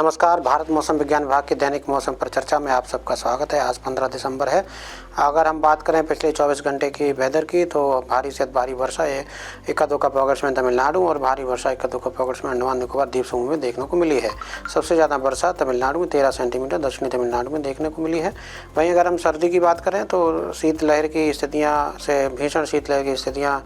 नमस्कार। भारत मौसम विज्ञान विभाग के दैनिक मौसम पर चर्चा में आप सबका स्वागत है। आज 15 दिसंबर है। अगर हम बात करें पिछले 24 घंटे की वेदर की, तो भारी से भारी वर्षा इक्का दुक्का पॉकेट्स में तमिलनाडु और भारी वर्षा इक्का दुक्का पॉकेट्स में अंडमान निकोबार द्वीप समूह में देखने को मिली है। सबसे ज़्यादा वर्षा तमिलनाडु में 13 सेंटीमीटर दक्षिणी तमिलनाडु में देखने को मिली है। वहीं अगर हम सर्दी की बात करें तो शीतलहर की स्थितियाँ से भीषण शीतलहर की स्थितियाँ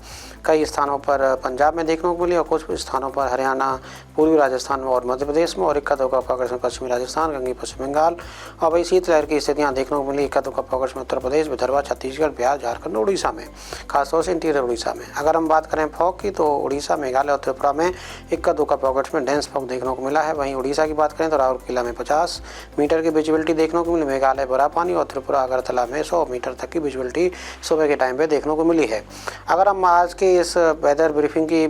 कई स्थानों पर पंजाब में देखने को मिली और कुछ स्थानों पर हरियाणा, पूर्वी राजस्थान में और मध्य प्रदेश में, और इक्का दुक्का पॉकेट्स में पश्चिमी राजस्थान, गंगी पश्चिम बंगाल। और वही शीतलहर की स्थितियाँ देखने को मिली इक्का दुक्का पॉकेट्स में उत्तर प्रदेश, विदर्भ, छत्तीसगढ़, बिहार, झारखंड, उड़ीसा में, खासतौर से इंटीरियर उड़ीसा में। अगर हम बात करें फॉग की, तो उड़ीसा, मेघालय और त्रिपुरा में इक्का दुक्का पॉकेट्स में डेंस फॉग देखने को मिला है। वहीं उड़ीसा की बात करें तो राउरकेला में 50 मीटर की विजिबिलिटी देखने को मिली, मेघालय बरापानी और त्रिपुरा अगरतला में 100 मीटर तक की विजिबिलिटी सुबह के टाइम पे देखने को मिली है। अगर हम आज के इस वेदर ब्रीफिंग की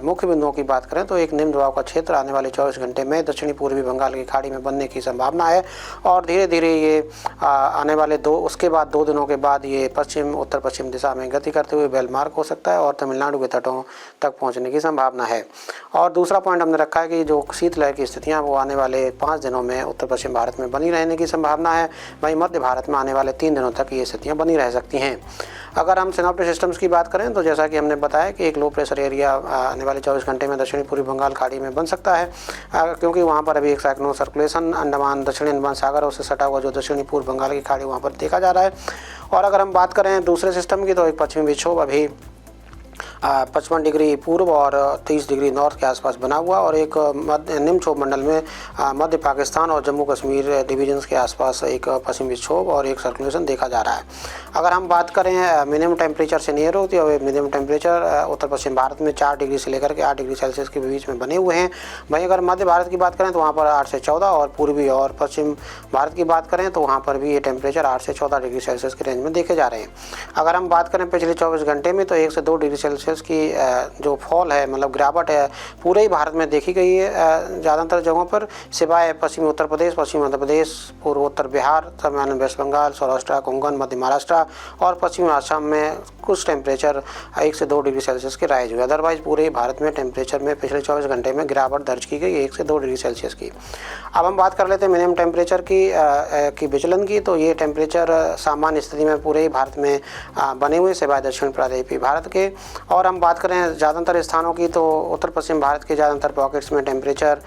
मुख्य बिंदुओं की बात करें तो एक निम्न दबाव का क्षेत्र आने वाले 24 घंटे में दक्षिणी पूर्वी बंगाल की खाड़ी में बनने की संभावना है और धीरे धीरे ये आने वाले उसके बाद 2 दिनों के बाद ये पश्चिम उत्तर पश्चिम दिशा में गति करते हुए बेलमार्क हो सकता है और तमिलनाडु के तटों तक पहुंचने की संभावना है। और दूसरा पॉइंट हमने रखा है कि जो शीतलहर की स्थितियाँ वो आने वाले 5 दिनों में उत्तर पश्चिम भारत में बनी रहने की संभावना है। वहीं मध्य भारत में आने वाले 3 दिनों तक ये स्थितियाँ बनी रह सकती हैं। अगर हम सिनॉप्टिक सिस्टम्स की बात करें तो जैसा कि हमने बताया कि एक लो प्रेशर एरिया आने वाले 24 घंटे में दक्षिणी पूर्वी बंगाल खाड़ी में बन सकता है, क्योंकि वहाँ पर अभी एक साइक्लोन सर्कुलेशन अंडमान दक्षिणी अंडमान सागर उससे सटा हुआ जो दक्षिणी पूर्व बंगाल की खाड़ी वहाँ पर देखा जा रहा है। और अगर हम बात करें दूसरे सिस्टम की, तो एक पश्चिमी विक्षोभ अभी 55 डिग्री पूर्व और 30 डिग्री नॉर्थ के आसपास बना हुआ और एक निम्न क्षोभ मंडल में मध्य पाकिस्तान और जम्मू कश्मीर डिवीजन्स के आसपास एक पश्चिमी विक्षोभ और एक सर्कुलेशन देखा जा रहा है। अगर हम बात करें मिनिमम टेम्परेचर से नियर होती है, मिनिमम टेम्परेचर उत्तर पश्चिम भारत में 4 डिग्री से लेकर के 8 डिग्री सेल्सियस के बीच में बने हुए हैं। वहीं अगर मध्य भारत की बात करें तो वहाँ पर 8 से 14 और पूर्वी और पश्चिम भारत की बात करें तो वहाँ पर भी ये टेम्परेचर 8 से 14 डिग्री सेल्सियस के रेंज में देखे जा रहे हैं। अगर हम बात करें पिछले 24 घंटे में तो 1 से 2 डिग्री सेल्सियस की जो फॉल है, मतलब गिरावट है, पूरे ही भारत में देखी गई है ज़्यादातर जगहों पर, सिवाय पश्चिमी उत्तर प्रदेश, पश्चिमी मध्य प्रदेश, पूर्वोत्तर बिहार, तमिलनाडु, वेस्ट बंगाल, सौराष्ट्र, कोंकण, मध्य महाराष्ट्र और पश्चिमी असम में कुछ टेम्परेचर 1 से 2 डिग्री सेल्सियस के राइज हुए। अदरवाइज पूरे भारत में टेम्परेचर में पिछले 24 घंटे में गिरावट दर्ज की गई 1 से 2 डिग्री सेल्सियस की। अब हम बात कर लेते हैं मिनिमम टेम्परेचर की विचलन की, तो ये टेम्परेचर सामान्य स्थिति में पूरे ही भारत में बने हुए सिवाय दक्षिण प्रायद्वीपीय भारत के। और हम बात करें ज़्यादातर स्थानों की तो उत्तर पश्चिम भारत के ज़्यादातर पॉकेट्स में टेम्परेचर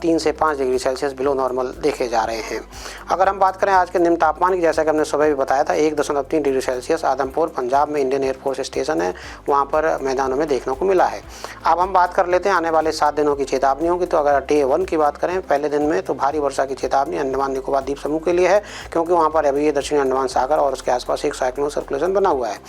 3 से 5 डिग्री सेल्सियस बिलो नॉर्मल देखे जा रहे हैं। अगर हम बात करें आज के निम्न तापमान की, जैसा कि हमने सुबह भी बताया था, 1.3 डिग्री सेल्सियस आदमपुर पंजाब में इंडियन एयरफोर्स स्टेशन है वहाँ पर मैदानों में देखने को मिला है। अब हम बात कर लेते हैं आने वाले 7 दिनों की चेतावनियों की। तो अगर डे 1 की बात करें, पहले दिन में तो भारी वर्षा की चेतावनी अंडमान निकोबार द्वीप समूह के लिए है, क्योंकि वहाँ पर अभी ये दक्षिणी अंडमान सागर और उसके आसपास एक साइक्लोन सर्कुलेशन बना हुआ है।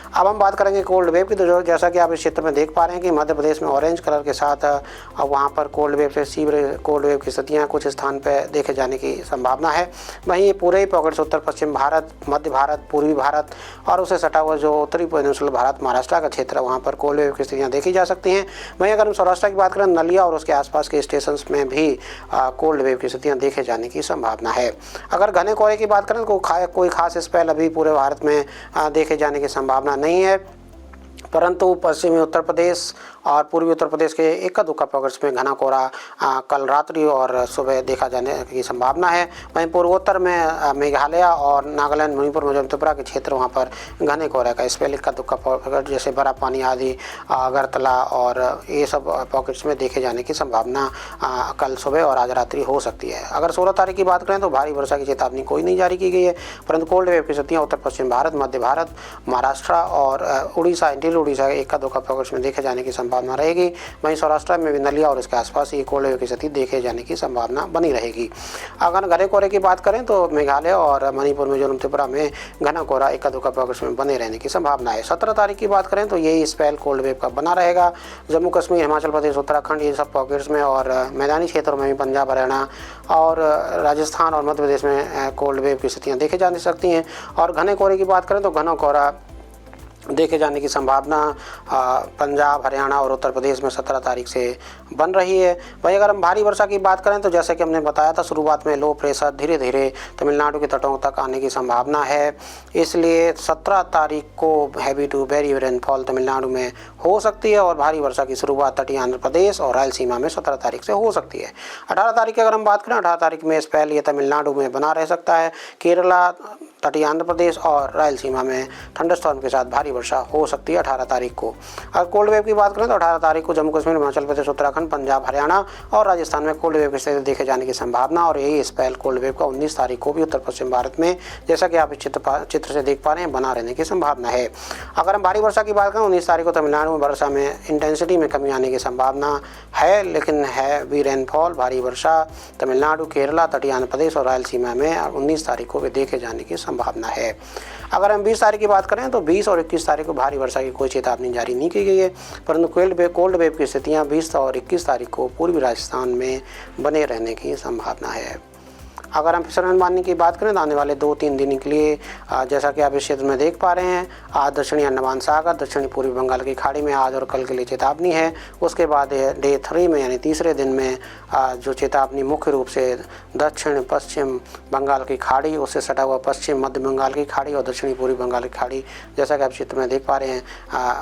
अब हम बात करेंगे कोल्ड वेव की, तो जैसा कि आप इस क्षेत्र में देख पा रहे हैं कि मध्य प्रदेश में ऑरेंज कलर के साथ अब वहाँ पर कोल्ड वेव से सीवियर कोल्ड वेव की स्थितियाँ कुछ स्थान पर देखे जाने की संभावना है। वहीं पूरे ही पॉकेट्स उत्तर पश्चिम भारत, मध्य भारत, पूर्वी भारत और उसे सटा हुआ जो उत्तरी पेनिनसुलर भारत, महाराष्ट्र का क्षेत्र, वहाँ पर कोल्ड वेव की स्थितियाँ देखी जा सकती हैं। वहीं अगर हम सौराष्ट्र की बात करें, नलिया और उसके आसपास के स्टेशंस में भी कोल्ड वेव की स्थितियाँ देखे जाने की संभावना है। अगर घने कोहरे की बात करें तो कोई खास स्पेल अभी पूरे भारत में देखे जाने की संभावना नहीं है, परंतु पश्चिमी उत्तर प्रदेश और पूर्वी उत्तर प्रदेश के इक्का दुक्का पॉकेट्स में घना कोहरा कल रात्रि और सुबह देखा जाने की संभावना है। वहीं पूर्वोत्तर में मेघालय और नागालैंड, मणिपुर, मिजोरम, त्रिपुरा के क्षेत्र वहाँ पर घने कोहरे का स्पेल इक्का दुक्का पॉकेट जैसे बरापानी आदि, अगरतला और ये सब पॉकेट्स में देखे जाने की संभावना कल सुबह और आज रात्रि हो सकती है। अगर 16 तारीख की बात करें तो भारी वर्षा की चेतावनी कोई नहीं जारी की गई है, परंतु कोल्ड वेव की स्थितियाँ उत्तर पश्चिम भारत, मध्य भारत, महाराष्ट्र और उड़ीसा, इंटीरियर उड़ीसा के इक्का दुक्का पॉकेट्स में देखे जाने की संभावना रहेगी। वहीं सौराष्ट्र में भी नलिया और इसके आसपास ये कोल्ड वेव की स्थिति देखे जाने की संभावना बनी रहेगी। अगर घने कोहरे की बात करें तो मेघालय और मणिपुर, मिजोरम, त्रिपुरा में घना कोहरा इक्का दुक्का पॉकेट्स में बने रहने की संभावना है। 17 तारीख की बात करें तो ये स्पेल कोल्ड वेव का बना रहेगा। जम्मू कश्मीर, हिमाचल प्रदेश, उत्तराखंड ये सब पॉकेट्स में और मैदानी क्षेत्रों में भी पंजाब, हरियाणा और राजस्थान और मध्य प्रदेश में कोल्ड वेव की स्थितियाँ देखी जा सकती हैं। और घने कोहरे की बात करें तो घना कोहरा देखे जाने की संभावना पंजाब, हरियाणा और उत्तर प्रदेश में 17 तारीख से बन रही है। वहीं अगर हम भारी वर्षा की बात करें तो जैसे कि हमने बताया था शुरुआत में, लो प्रेशर धीरे धीरे तमिलनाडु के तटों तक आने की संभावना है, इसलिए 17 तारीख को heavy to very rainfall Tamil Nadu में हो सकती है और भारी वर्षा की शुरुआत तटीय आंध्र प्रदेश और रायलसीमा में 17 तारीख से हो सकती है। 18 तारीख की अगर हम बात करें, 18 तारीख में स्पेल ये तमिलनाडु में बना रह सकता है, केरला, तटीय आंध्र प्रदेश और रायलसीमा में थंडरस्टॉर्म के साथ भारी वर्षा हो सकती है 18 तारीख को। अगर कोल्ड वेव की बात करें तो 18 तारीख को जम्मू कश्मीर, हिमाचल प्रदेश, उत्तराखंड, पंजाब, हरियाणा और राजस्थान में कोल्ड वेव की स्थिति देखे जाने की संभावना, और यही स्पेल कोल्ड वेव का 19 तारीख को भी उत्तर पश्चिम भारत में, जैसा कि आप इस चित्र से देख पा रहे हैं, बना रहने की संभावना है। अगर हम भारी वर्षा की बात करें, 19 तारीख को तमिलनाडु में वर्षा में इंटेंसिटी में कमी आने की संभावना है, लेकिन हैवी रेनफॉल, भारी वर्षा तमिलनाडु, केरला, तटीय आंध्र प्रदेश और रायलसीमा में 19 तारीख को भी देखे जाने की संभावना है। अगर हम 20 तारीख की बात करें तो 20 और 21 तारीख को भारी वर्षा की कोई चेतावनी जारी नहीं की गई है, परंतु कोल्ड वेव की स्थितियां 20 और 21 तारीख को पूर्वी राजस्थान में बने रहने की संभावना है। अगर हम फिशरमैन की बात करें तो आने वाले 2-3 दिन के लिए जैसा कि आप इस क्षेत्र में देख पा रहे हैं, आज दक्षिणी अंडमान सागर, दक्षिणी पूर्वी बंगाल की खाड़ी में आज और कल के लिए चेतावनी है। उसके बाद डे 3 में यानी तीसरे दिन में जो चेतावनी मुख्य रूप से दक्षिण पश्चिम बंगाल की खाड़ी, उससे सटा हुआ पश्चिम मध्य बंगाल की खाड़ी और दक्षिणी पूर्वी बंगाल की खाड़ी, जैसा कि आप चित्र में देख पा रहे हैं,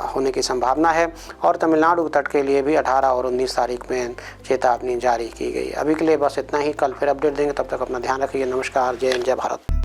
होने की संभावना है। और तमिलनाडु तट के लिए भी 18 और 19 तारीख में चेतावनी जारी की गई। अभी के लिए बस इतना ही, कल फिर अपडेट देंगे, तब तक अपना ध्यान रखिए। नमस्कार, जय हिंद, जय भारत।